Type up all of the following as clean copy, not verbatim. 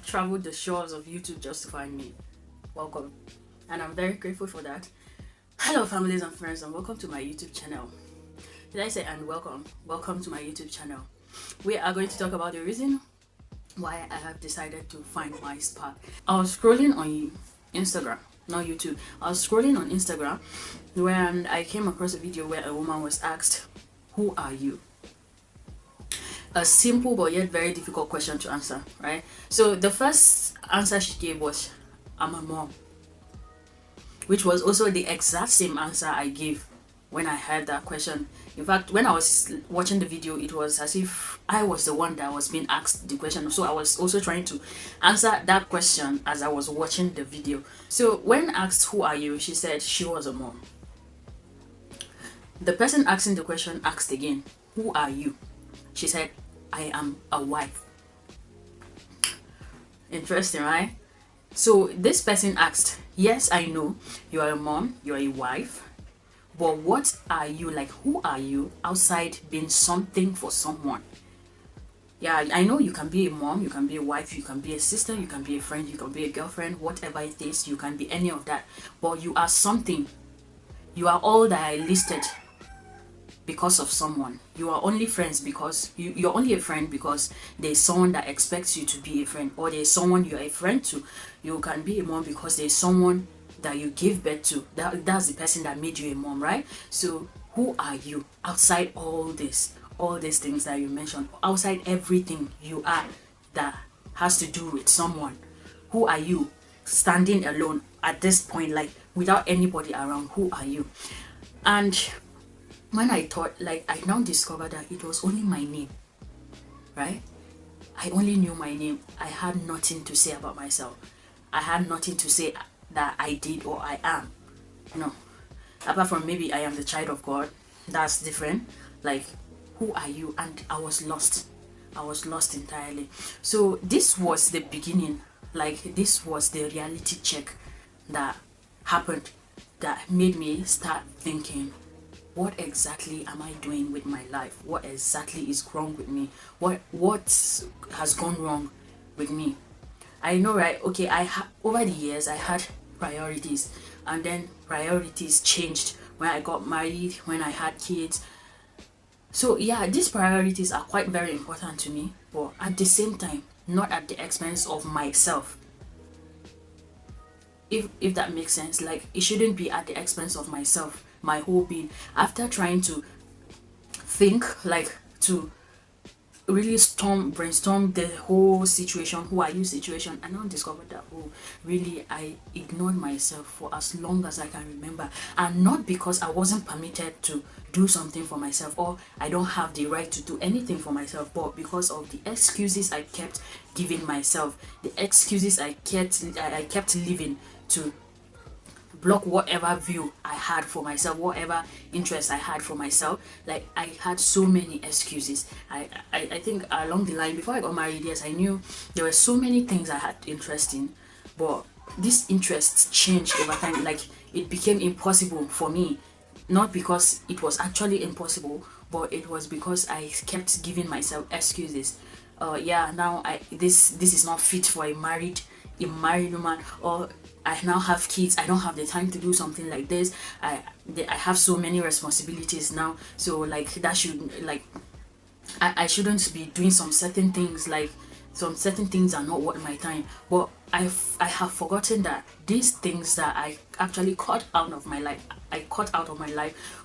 have traveled the shores of YouTube just to find me. Welcome. And I'm very grateful for that. Hello families and friends, and welcome to my YouTube channel. Did I say and welcome? Welcome to my YouTube channel. We are going to talk about the reason why I have decided to find my spark. I was scrolling on Instagram, not YouTube. I was scrolling on Instagram when I came across a video where a woman was asked, "Who are you?" A simple but yet very difficult question to answer, right? So the first answer she gave was, "I'm a mom," which was also the exact same answer I gave when I heard that question. In fact, when I was watching the video, it was as if I was the one that was being asked the question. So I was also trying to answer that question as I was watching the video. So when asked, "Who are you?" she said she was a mom. The person asking the question asked again, "Who are you?" She said, "I am a wife." Interesting, right? So this person asked, "Yes, I know you are a mom, you are a wife, but what are you? Like, who are you outside being something for someone?" Yeah, I know you can be a mom, you can be a wife, you can be a sister, you can be a friend, you can be a girlfriend, whatever it is, you can be any of that. But you are something. You are all that I listed because of someone. You are only friends because you're only a friend because there's someone that expects you to be a friend, or there's someone you're a friend to. You can be a mom because there's someone that you give birth to. That's the person that made you a mom, right? So who are you outside all these things that you mentioned, outside everything you are that has to do with someone? Who are you standing alone at this point, like without anybody around? Who are you? And when I thought, like, I now discovered that it was only my name, right? I only knew my name. I had nothing to say about myself. I had nothing to say that I did or I am. No. Apart from maybe I am the child of God. That's different. Like, who are you? And I was lost. I was lost entirely. So this was the beginning. Like, this was the reality check that happened that made me start thinking, what exactly am I doing with my life? What exactly is wrong with me? What has gone wrong with me? I know, right? Okay, over the years I had priorities, and then priorities changed when I got married, when I had kids. So yeah, these priorities are quite very important to me, but at the same time, not at the expense of myself. If that makes sense, like, it shouldn't be at the expense of myself, my whole being. After trying to think, like, to really brainstorm the whole situation, who are you situation, I now discovered that, oh, really, I ignored myself for as long as I can remember. And not because I wasn't permitted to do something for myself, or I don't have the right to do anything for myself, but because of the excuses I kept giving myself, the excuses I kept living to block whatever view I had for myself, whatever interest I had for myself. Like, I had so many excuses. I think along the line, before I got married, yes, I knew there were so many things I had interest in, but these interests changed over time. Like, it became impossible for me, not because it was actually impossible, but it was because I kept giving myself excuses. Yeah, now this is not fit for a married woman, or I now have kids, I don't have the time to do something like this. I have so many responsibilities now, so like that should, like, I shouldn't be doing some certain things. Like, some certain things are not worth my time. But I have forgotten that these things that I actually cut out of my life,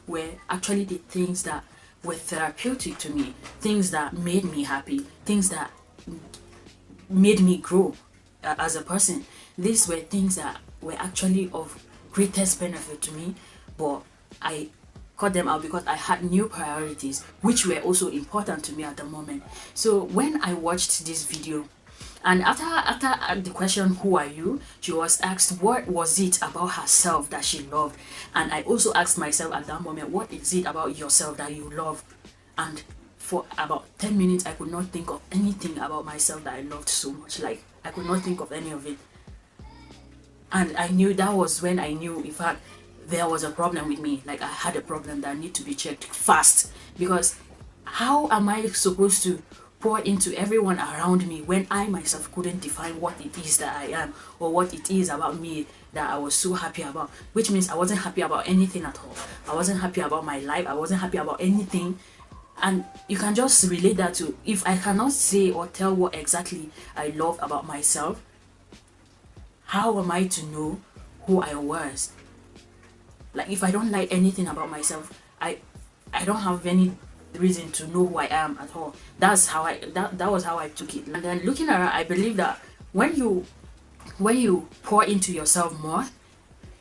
were actually the things that were therapeutic to me, things that made me happy, things that made me grow as a person. These were things that were actually of greatest benefit to me, but I cut them out because I had new priorities, which were also important to me at the moment. So when I watched this video, and after the question, "Who are you?" she was asked what was it about herself that she loved. And I also asked myself at that moment, what is it about yourself that you love? And for about 10 minutes, I could not think of anything about myself that I loved so much. Like, I could not think of any of it. And I knew, that was when I knew, in fact, there was a problem with me. Like, I had a problem that need to be checked fast. Because how am I supposed to pour into everyone around me when I myself couldn't define what it is that I am, or what it is about me that I was so happy about, which means I wasn't happy about anything at all. I wasn't happy about my life. I wasn't happy about anything. And you can just relate that to, if I cannot say or tell what exactly I love about myself, how am I to know who I was? Like, if I don't like anything about myself, I don't have any reason to know who I am at all. That's how that was how I took it. And then looking around, I believe that when you pour into yourself more,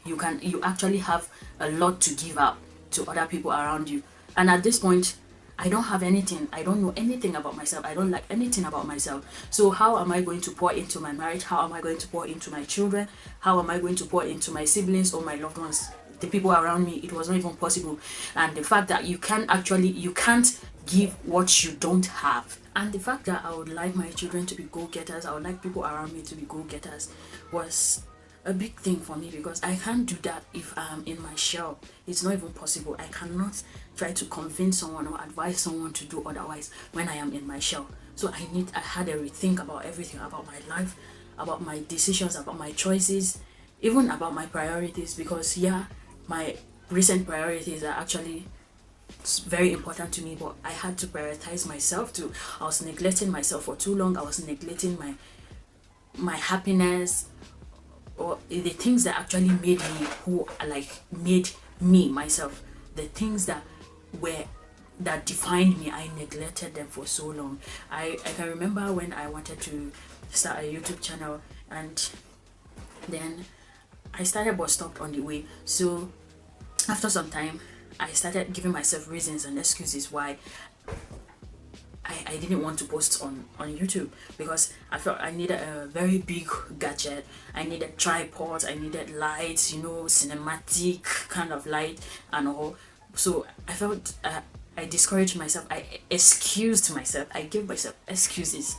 you actually have a lot to give out to other people around you. And at this point, I don't have anything. I don't know anything about myself. I don't like anything about myself. So how am I going to pour into my marriage? How am I going to pour into my children? How am I going to pour into my siblings or my loved ones? The people around me, it was not even possible. And the fact that you can't give what you don't have. And the fact that I would like my children to be go-getters, I would like people around me to be go-getters, was a big thing for me, because I can't do that if I'm in my shell. It's not even possible. I cannot try to convince someone or advise someone to do otherwise when I am in my shell. So I had a rethink about everything, about my life, about my decisions, about my choices, even about my priorities, because my recent priorities are actually very important to me, but I had to prioritize myself too. I was neglecting myself for too long. I was neglecting my happiness, or the things that actually made me myself, the things that defined me. I neglected them for so long. I can remember when I wanted to start a YouTube channel, and then I started but stopped on the way. So after some time, I started giving myself reasons and excuses why I didn't want to post on YouTube, because I felt I needed a very big gadget. I needed tripods, I needed lights, cinematic kind of light and all. So I felt I discouraged myself, I excused myself, I gave myself excuses,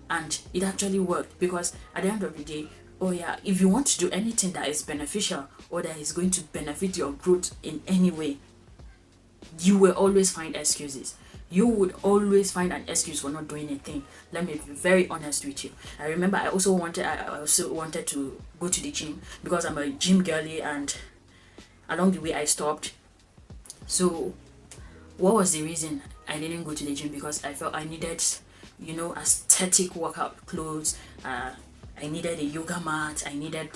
and it actually worked, because at the end of the day, if you want to do anything that is beneficial or that is going to benefit your growth in any way, you will always find excuses. You would always find an excuse for not doing a thing. Let me be very honest with you. I remember I also wanted to go to the gym, because I'm a gym girly, and along the way I stopped. So what was the reason I didn't go to the gym? Because I felt I needed, aesthetic workout clothes. I needed a yoga mat, I needed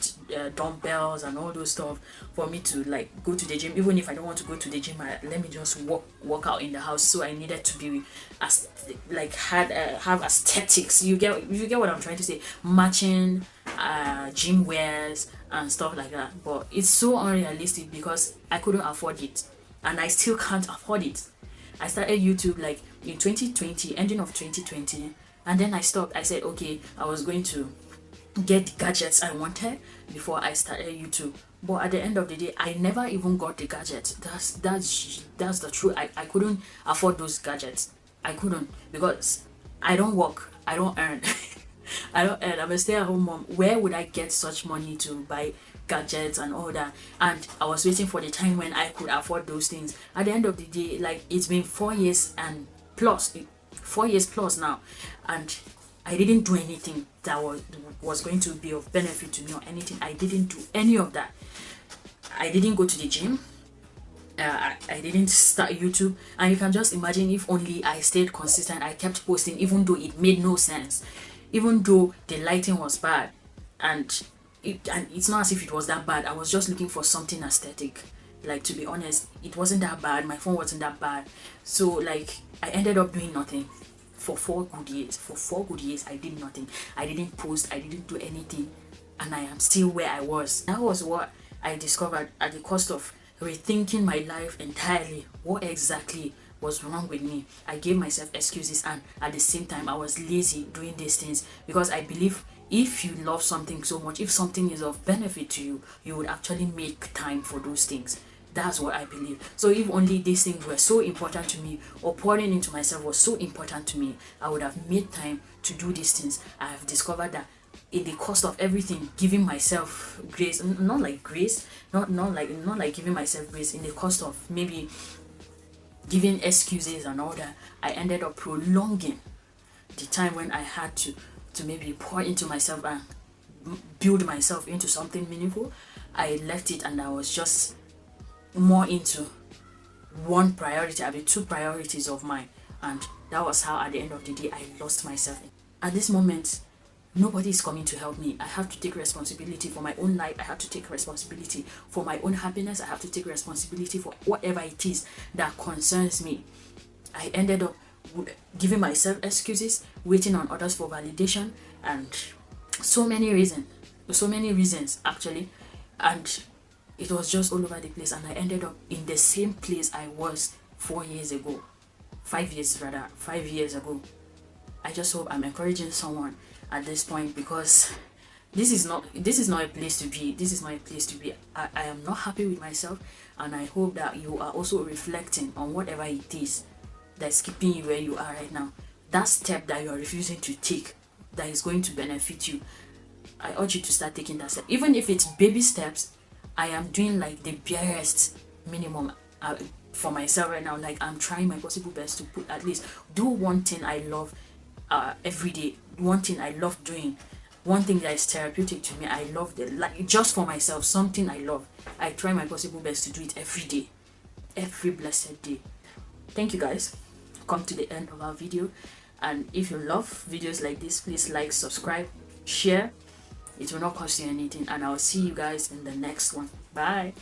dumbbells and all those stuff for me to go to the gym. Even if I don't want to go to the gym, let me just work out in the house. So I needed to be have aesthetics. You get what I'm trying to say? Matching gym wears and stuff like that. But it's so unrealistic, because I couldn't afford it, and I still can't afford it. I started YouTube in 2020, ending of 2020, and then I stopped. I said, okay, I was going to get the gadgets I wanted before I started YouTube. But at the end of the day, I never even got the gadgets. That's the truth. I couldn't afford those gadgets. I couldn't, because I don't work. I don't earn. I don't earn. I'm a stay-at-home mom. Where would I get such money to buy gadgets and all that? And I was waiting for the time when I could afford those things. At the end of the day, it's been 4 years and plus, 4 years plus now, and I didn't do anything that was going to be of benefit to me or anything. I didn't do any of that. I didn't go to the gym. I didn't start YouTube. And you can just imagine, if only I stayed consistent, I kept posting, even though it made no sense, even though the lighting was bad, and it's not as if it was that bad. I was just looking for something aesthetic. To be honest, it wasn't that bad. My phone wasn't that bad. So I ended up doing nothing. For 4 good years. For 4 good years, I did nothing. I didn't post, I didn't do anything, and I am still where I was. That was what I discovered at the cost of rethinking my life entirely. What exactly was wrong with me? I gave myself excuses, and at the same time, I was lazy doing these things, because I believe if you love something so much, if something is of benefit to you, you would actually make time for those things. That's what I believe. So if only these things were so important to me, or pouring into myself was so important to me, I would have made time to do these things. I have discovered that in the cost of everything, giving myself grace, not like giving myself grace, in the cost of maybe giving excuses and all that, I ended up prolonging the time when I had to maybe pour into myself and build myself into something meaningful, I left it and I was just more into one priority, I mean two priorities of mine, and that was how at the end of the day I lost myself. At this moment, nobody is coming to help me. I have to take responsibility for my own life. I have to take responsibility for my own happiness. I have to take responsibility for whatever it is that concerns me. I ended up giving myself excuses, waiting on others for validation, and so many reasons actually, and it was just all over the place, and I ended up in the same place I was 4 years ago, 5 years rather, 5 years ago. I just hope I'm encouraging someone at this point, because this is not a place to be. This is not a place to be. I am not happy with myself, and I hope that you are also reflecting on whatever it is that's keeping you where you are right now. That step that you are refusing to take that is going to benefit you, I urge you to start taking that step. Even if it's baby steps, I am doing like the barest minimum for myself right now. Like, I'm trying my possible best to put at least do one thing I love every day, one thing I love doing, one thing that is therapeutic to me. I love the, like, just for myself, something I love. I try my possible best to do it every day, every blessed day. Thank you guys. Come to the end of our video, and if you love videos like this, please like, subscribe, share. It will not cost you anything, and I'll see you guys in the next one. Bye.